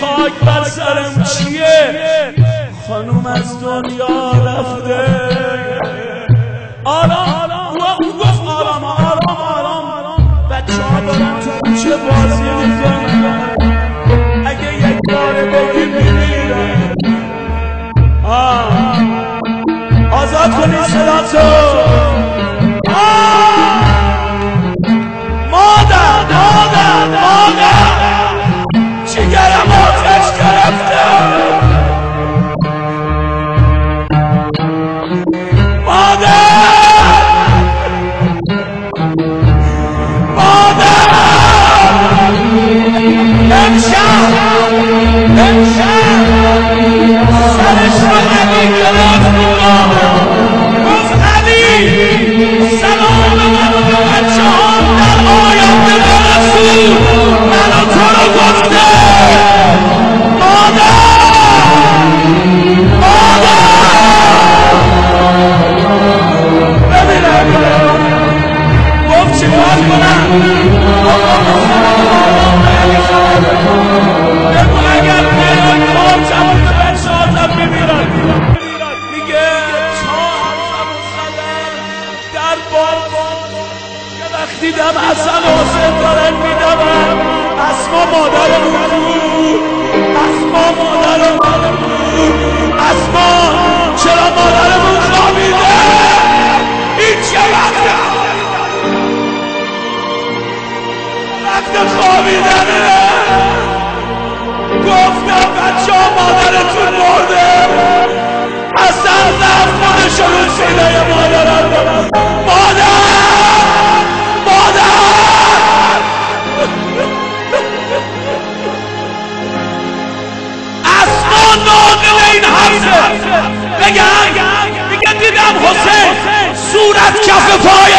خاک بر سرم چیه؟ خانوم از دنیا رفته. آرام او گفت آرام آرام آرام. بچه ها دارن تو کوچه بازی میکنن، اگه یک بار بگی میمیرن. آزاد کنی صداتو. مادر جگرم آتش گرفته. دیدم حسن و حسین دارن میدمن. اسما مادرمون بود، اسما مادرمون بود. اسما چرا مادرمون خوابیده؟ این چه وقت خوابیدنه؟ گفتم بچه ها مادرتون مرده. حسن رفت خودشو رو سینه مادرم دارم. میگه دیدم حسین صورت کف پای